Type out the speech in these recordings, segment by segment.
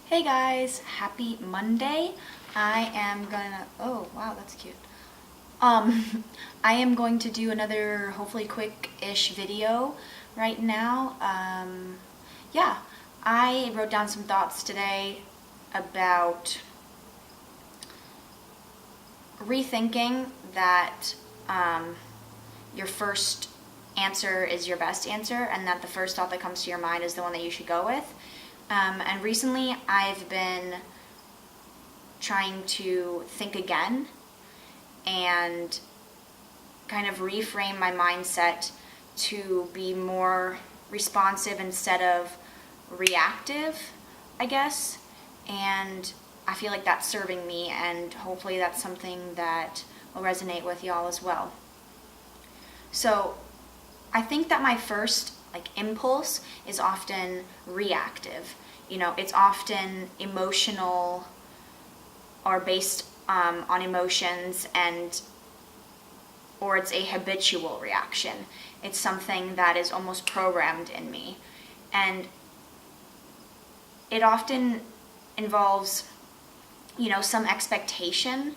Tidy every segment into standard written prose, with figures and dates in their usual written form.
Hey guys, happy Monday. Oh wow, that's cute. I am going to do another hopefully quick-ish video right now. Yeah, I wrote down some thoughts today about rethinking that your first answer is your best answer, and that the first thought that comes to your mind is the one that you should go with. And recently I've been trying to think again and kind of reframe my mindset to be more responsive instead of reactive, I guess. And I feel like that's serving me, and hopefully that's something that will resonate with y'all as well. So I think that my first impulse is often reactive. It's often emotional or based on emotions, or it's a habitual reaction. It's something that is almost programmed in me, and it often involves some expectation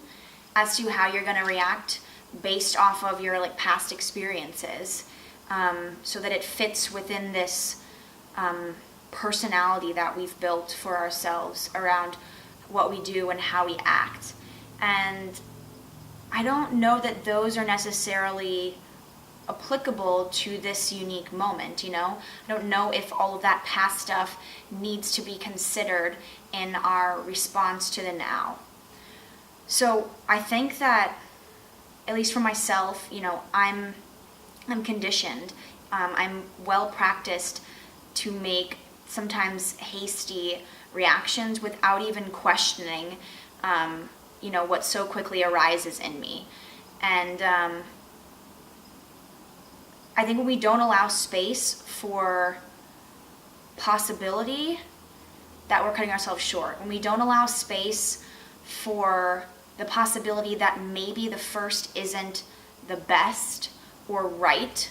as to how you're going to react based off of your past experiences, so that it fits within this personality that we've built for ourselves around what we do and how we act. And I don't know that those are necessarily applicable to this unique moment. I don't know if all of that past stuff needs to be considered in our response to the now. So I think that, at least for myself, I'm conditioned. I'm well practiced to make sometimes hasty reactions without even questioning, what so quickly arises in me. And I think when we don't allow space for possibility, that we're cutting ourselves short. When we don't allow space for the possibility that maybe the first isn't the best or right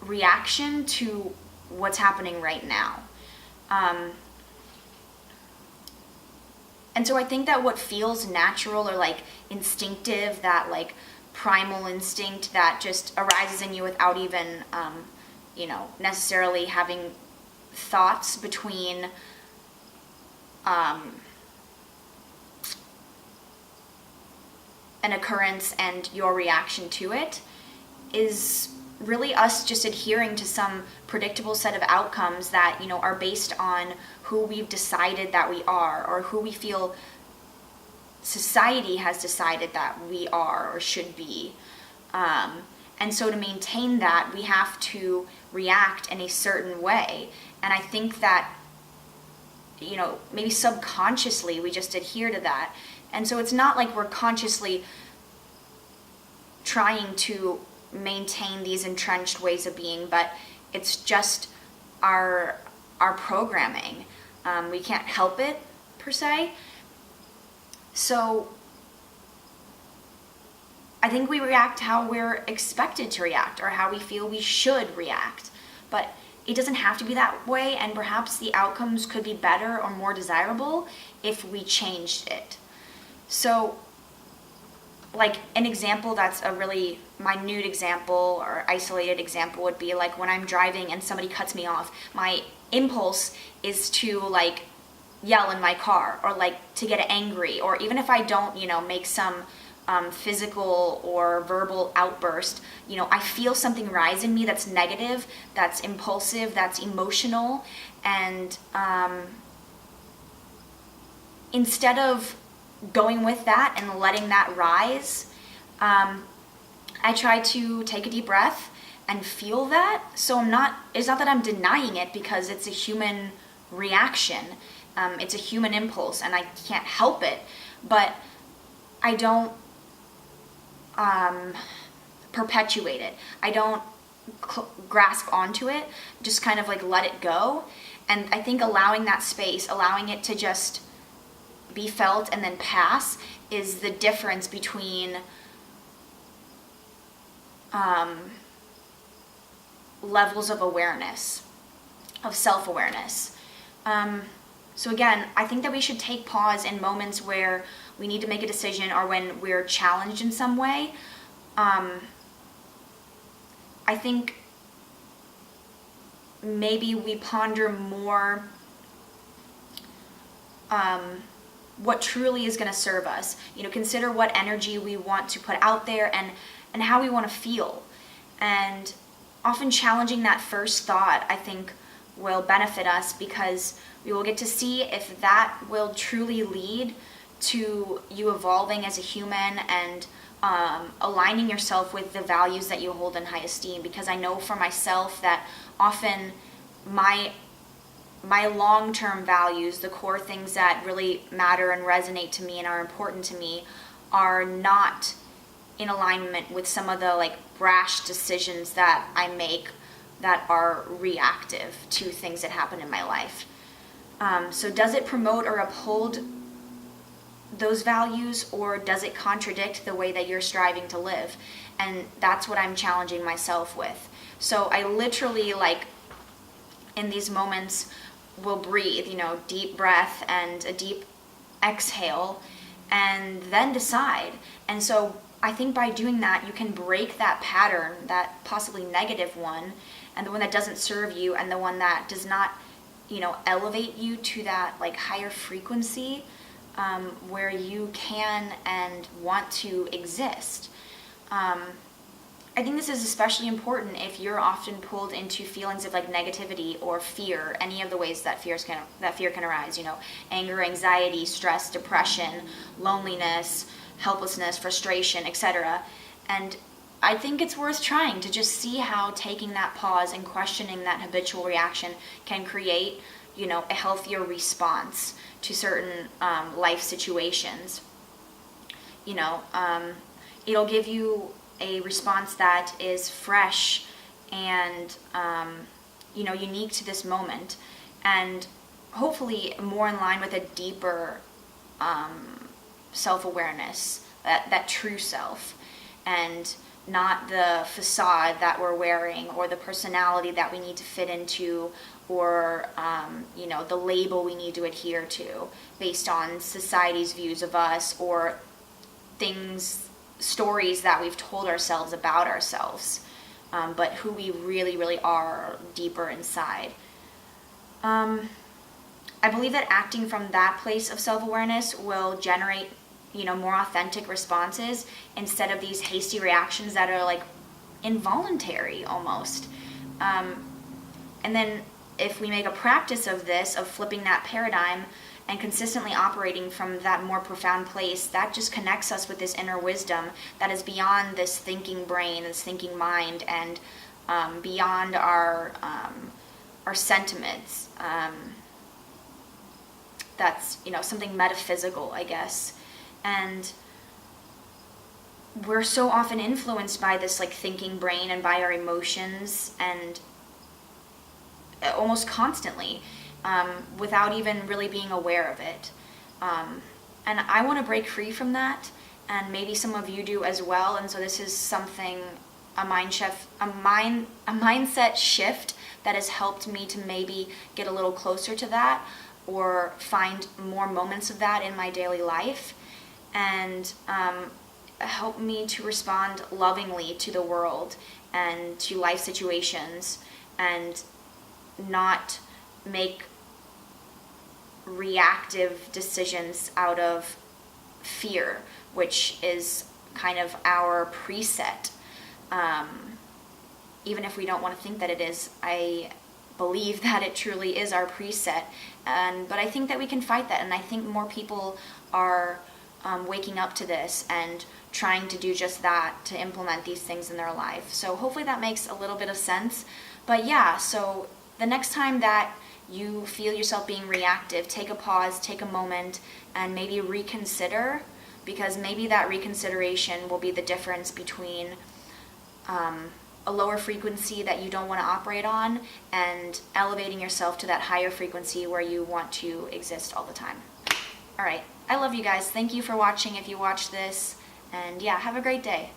reaction to what's happening right now. And so I think that what feels natural or instinctive, that primal instinct that just arises in you without even, necessarily having thoughts between an occurrence and your reaction to it, is really us just adhering to some predictable set of outcomes that are based on who we've decided that we are, or who we feel society has decided that we are or should be. And so to maintain that, we have to react in a certain way. And I think that maybe subconsciously we just adhere to that. And so it's not like we're consciously trying to maintain these entrenched ways of being, but it's just our programming. We can't help it, per se. So I think we react how we're expected to react, or how we feel we should react. But it doesn't have to be that way, and perhaps the outcomes could be better or more desirable if we changed it. So an example that's a really minute example or isolated example would be when I'm driving and somebody cuts me off. My impulse is to yell in my car, or to get angry, or even if I don't make some physical or verbal outburst, I feel something rise in me that's negative, that's impulsive, that's emotional. And instead of going with that and letting that rise, I try to take a deep breath and feel that. So it's not that I'm denying it, because it's a human reaction. It's a human impulse, and I can't help it. But I don't perpetuate it. I don't grasp onto it. Just kind of let it go. And I think allowing that space, allowing it to just be felt and then pass, is the difference between levels of awareness, of self-awareness. So again, I think that we should take pause in moments where we need to make a decision or when we're challenged in some way. I think maybe we ponder more what truly is going to serve us. Consider what energy we want to put out there and how we want to feel. And often challenging that first thought, I think, will benefit us because we will get to see if that will truly lead to you evolving as a human and aligning yourself with the values that you hold in high esteem. Because I know for myself that often my long-term values, the core things that really matter and resonate to me and are important to me, are not in alignment with some of the brash decisions that I make that are reactive to things that happen in my life. So does it promote or uphold those values, or does it contradict the way that you're striving to live? And that's what I'm challenging myself with. So I literally, in these moments, will breathe, deep breath and a deep exhale, and then decide. And so I think by doing that, you can break that pattern, that possibly negative one, and the one that doesn't serve you, and the one that does not, elevate you to that higher frequency where you can and want to exist. I think this is especially important if you're often pulled into feelings of negativity or fear, any of the ways that fear can arise, anger, anxiety, stress, depression, loneliness, helplessness, frustration, etc. And I think it's worth trying to just see how taking that pause and questioning that habitual reaction can create, a healthier response to certain life situations. It'll give you a response that is fresh and unique to this moment, and hopefully more in line with a deeper self-awareness, that true self, and not the facade that we're wearing or the personality that we need to fit into, or the label we need to adhere to based on society's views of us, or stories that we've told ourselves about ourselves, but who we really, really are deeper inside. I believe that acting from that place of self-awareness will generate, more authentic responses instead of these hasty reactions that are involuntary almost. And then if we make a practice of this, of flipping that paradigm and consistently operating from that more profound place, that just connects us with this inner wisdom that is beyond this thinking brain, this thinking mind, and beyond our sentiments. That's something metaphysical, I guess. And we're so often influenced by this thinking brain and by our emotions, and almost constantly, without even really being aware of it. And I want to break free from that, and maybe some of you do as well. And so this is something, a mindset shift that has helped me to maybe get a little closer to that, or find more moments of that in my daily life, and help me to respond lovingly to the world and to life situations, and not make reactive decisions out of fear, which is kind of our preset. Even if we don't want to think that it is, I believe that it truly is our preset. But I think that we can fight that, and I think more people are waking up to this and trying to do just that, to implement these things in their life. So hopefully that makes a little bit of sense. But yeah, so the next time that you feel yourself being reactive, take a pause, take a moment, and maybe reconsider, because maybe that reconsideration will be the difference between a lower frequency that you don't want to operate on, and elevating yourself to that higher frequency where you want to exist all the time. All right, I love you guys. Thank you for watching if you watched this, and yeah, have a great day.